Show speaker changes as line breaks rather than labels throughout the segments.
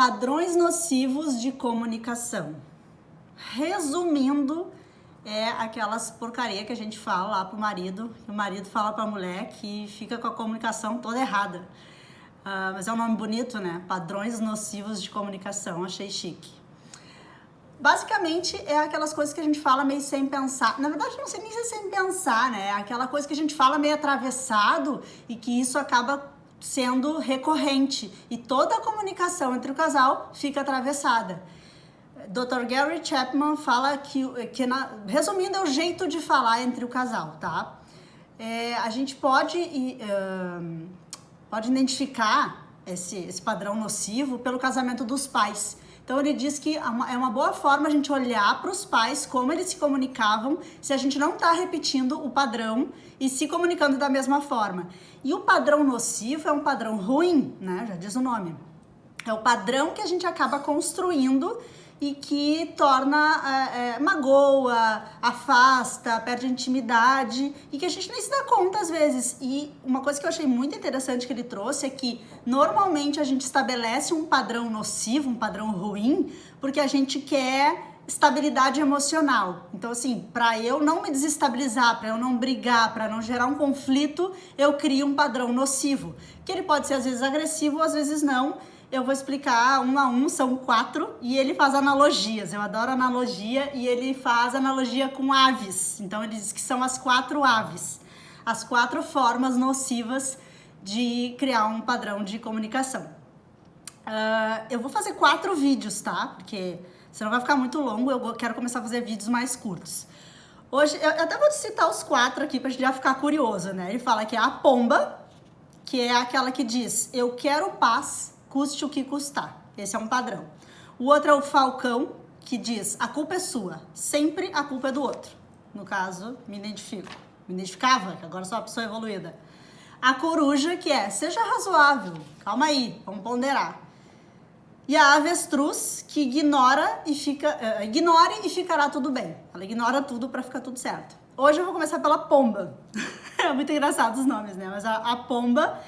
Padrões nocivos de comunicação. Resumindo, é aquelas porcaria que a gente fala lá pro marido, que o marido fala pra mulher que fica com a comunicação toda errada. Mas é um nome bonito, né? Padrões nocivos de comunicação, achei chique. Basicamente, é aquelas coisas que a gente fala meio sem pensar. Na verdade, não sei nem se é sem pensar, né? É aquela coisa que a gente fala meio atravessado e que isso acaba sendo recorrente. E toda a comunicação entre o casal fica atravessada. Dr. Gary Chapman fala resumindo, é o jeito de falar entre o casal, tá? A gente pode identificar esse padrão nocivo pelo casamento dos pais. Então ele diz que é uma boa forma a gente olhar para os pais, como eles se comunicavam, se a gente não está repetindo o padrão e se comunicando da mesma forma. E o padrão nocivo é um padrão ruim, né? Já diz o nome. É o padrão que a gente acaba construindo e que torna, magoa, afasta, perde a intimidade e que a gente nem se dá conta às vezes. E uma coisa que eu achei muito interessante que ele trouxe é que normalmente a gente estabelece um padrão nocivo, um padrão ruim, porque a gente quer estabilidade emocional. Então assim, para eu não me desestabilizar, para eu não brigar, para não gerar um conflito, eu crio um padrão nocivo, que ele pode ser às vezes agressivo, às vezes não. Eu vou explicar um a um, são 4, e ele faz analogias. Eu adoro analogia, e ele faz analogia com aves. Então ele diz que são as 4 aves, as 4 formas nocivas de criar um padrão de comunicação. Eu vou fazer 4 vídeos, tá? Porque senão vai ficar muito longo, eu quero começar a fazer vídeos mais curtos. Hoje, eu até vou citar os 4 aqui pra gente já ficar curioso, né? Ele fala que é a pomba, que é aquela que diz, eu quero paz, custe o que custar. Esse é um padrão. O outro é o falcão, que diz, a culpa é sua, sempre a culpa é do outro. No caso, me identificava, que agora sou uma pessoa evoluída. A coruja, que é, seja razoável, calma aí, vamos ponderar. E a avestruz, que ignore e ficará tudo bem. Ela ignora tudo para ficar tudo certo. Hoje eu vou começar pela pomba. É muito engraçado os nomes, né? Mas a pomba,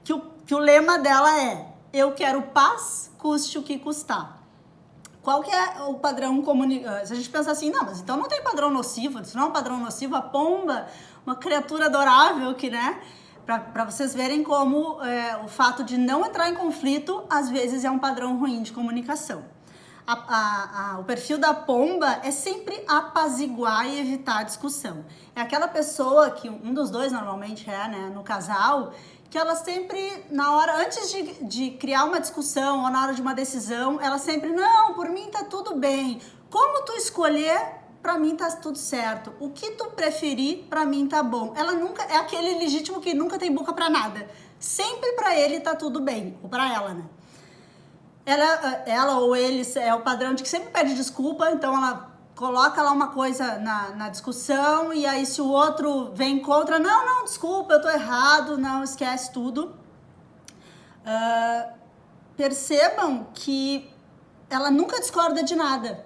que o lema dela é, eu quero paz, custe o que custar. Qual que é o padrão comunicação? Se a gente pensar assim, não, mas então não tem padrão nocivo, isso não é um padrão nocivo, a pomba, uma criatura adorável que, né, para vocês verem como o fato de não entrar em conflito, às vezes é um padrão ruim de comunicação. O perfil da pomba é sempre apaziguar e evitar a discussão. É aquela pessoa que um dos dois normalmente né, no casal, que ela sempre, na hora, antes de criar uma discussão ou na hora de uma decisão, ela sempre, não, por mim tá tudo bem. Como tu escolher, pra mim tá tudo certo. O que tu preferir, pra mim tá bom. Ela nunca, é aquele legítimo que nunca tem boca pra nada. Sempre pra ele tá tudo bem, ou pra ela, né? Ela ou ele é o padrão de que sempre pede desculpa, então ela coloca lá uma coisa na discussão e aí se o outro vem contra, não, desculpa, eu tô errado, não, esquece tudo. Percebam que ela nunca discorda de nada.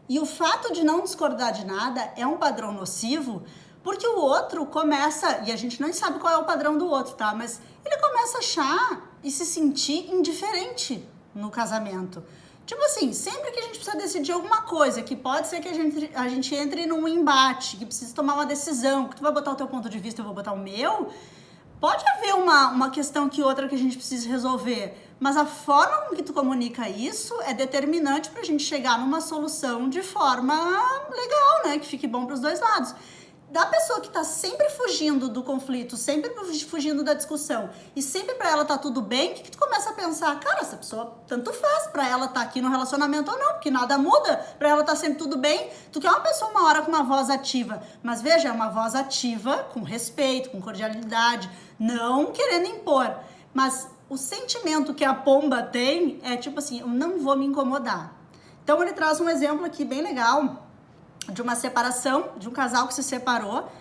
E o fato de não discordar de nada é um padrão nocivo, porque o outro começa, e a gente não sabe qual é o padrão do outro, tá? Mas ele começa a achar e se sentir indiferente no casamento. Tipo assim, sempre que a gente precisa decidir alguma coisa, que pode ser que a gente entre num embate, que precisa tomar uma decisão, que tu vai botar o teu ponto de vista e eu vou botar o meu, pode haver uma questão que outra que a gente precisa resolver, mas a forma com que tu comunica isso é determinante pra gente chegar numa solução de forma legal, né, que fique bom pros dois lados. Da pessoa que tá sempre fugindo do conflito, sempre fugindo da discussão e sempre pra ela tá tudo bem, o que tu começa a pensar? Cara, essa pessoa tanto faz pra ela tá aqui no relacionamento ou não, porque nada muda, pra ela tá sempre tudo bem. Tu quer uma pessoa uma hora com uma voz ativa, mas veja, é uma voz ativa com respeito, com cordialidade, não querendo impor, mas o sentimento que a pomba tem é tipo assim, eu não vou me incomodar. Então ele traz um exemplo aqui bem legal, de uma separação, de um casal que se separou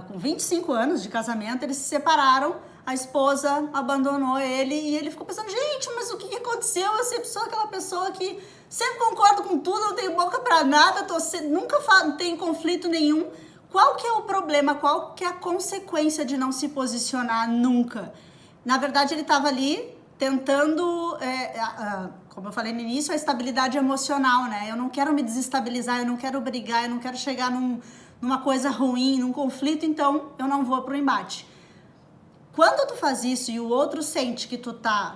com 25 anos de casamento, eles se separaram, a esposa abandonou ele e ele ficou pensando, gente, mas o que aconteceu? Eu sempre sou aquela pessoa que sempre concordo com tudo, não tenho boca pra nada, nunca tenho conflito nenhum. Qual que é o problema? Qual que é a consequência de não se posicionar nunca? Na verdade, ele estava ali tentando, como eu falei no início, a estabilidade emocional, né? Eu não quero me desestabilizar, eu não quero brigar, eu não quero chegar numa coisa ruim, num conflito, então eu não vou pro embate. Quando tu faz isso e o outro sente que tu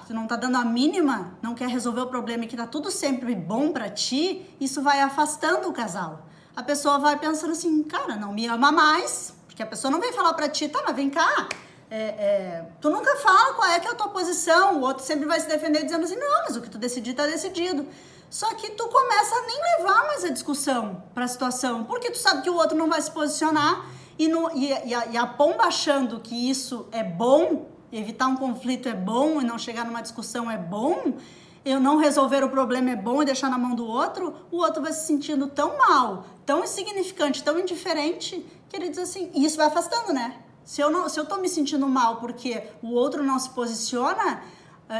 não tá dando a mínima, não quer resolver o problema e que tá tudo sempre bom pra ti, isso vai afastando o casal. A pessoa vai pensando assim, cara, não me ama mais, porque a pessoa não vem falar pra ti, tá, mas vem cá, tu nunca fala qual é que é a tua posição, o outro sempre vai se defender dizendo assim, não, mas o que tu decidir tá decidido. Só que tu começa a nem levar mais a discussão pra situação, porque tu sabe que o outro não vai se posicionar e a pomba achando que isso é bom, evitar um conflito é bom e não chegar numa discussão é bom, eu não resolver o problema é bom e deixar na mão do outro, o outro vai se sentindo tão mal, tão insignificante, tão indiferente, que ele diz assim, e isso vai afastando, né? Se eu tô me sentindo mal porque o outro não se posiciona,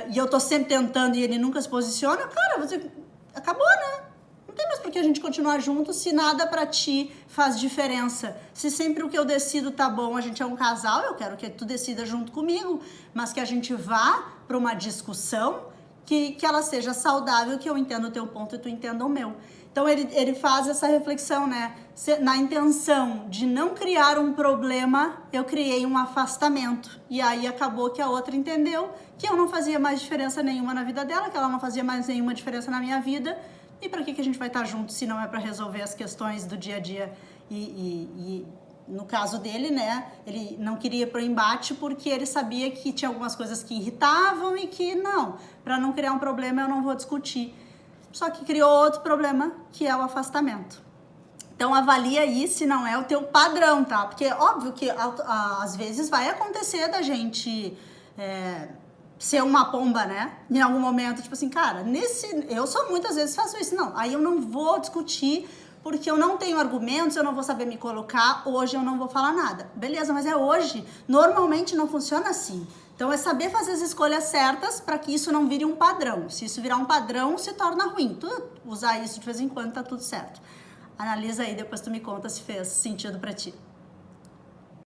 e eu tô sempre tentando e ele nunca se posiciona, cara, você acabou, né? Não tem mais por que a gente continuar junto se nada pra ti faz diferença. Se sempre o que eu decido tá bom, a gente é um casal, eu quero que tu decida junto comigo, mas que a gente vá pra uma discussão que ela seja saudável, que eu entenda o teu ponto e tu entenda o meu. Então ele faz essa reflexão, né? Na intenção de não criar um problema, eu criei um afastamento. E aí acabou que a outra entendeu que eu não fazia mais diferença nenhuma na vida dela, que ela não fazia mais nenhuma diferença na minha vida. E para que a gente vai estar junto se não é para resolver as questões do dia a dia? E no caso dele, né, ele não queria ir pro embate porque ele sabia que tinha algumas coisas que irritavam e que não, para não criar um problema eu não vou discutir. Só que criou outro problema, que é o afastamento. Então avalia aí se não é o teu padrão, tá? Porque óbvio que às vezes vai acontecer da gente ser uma pomba, né? Em algum momento, tipo assim, cara, eu só muitas vezes faço isso. Não, aí eu não vou discutir porque eu não tenho argumentos, eu não vou saber me colocar, hoje eu não vou falar nada. Beleza, mas é hoje. Normalmente não funciona assim. Então é saber fazer as escolhas certas para que isso não vire um padrão. Se isso virar um padrão, se torna ruim. Tu usar isso de vez em quando tá tudo certo. Analisa aí, depois tu me conta se fez sentido para ti.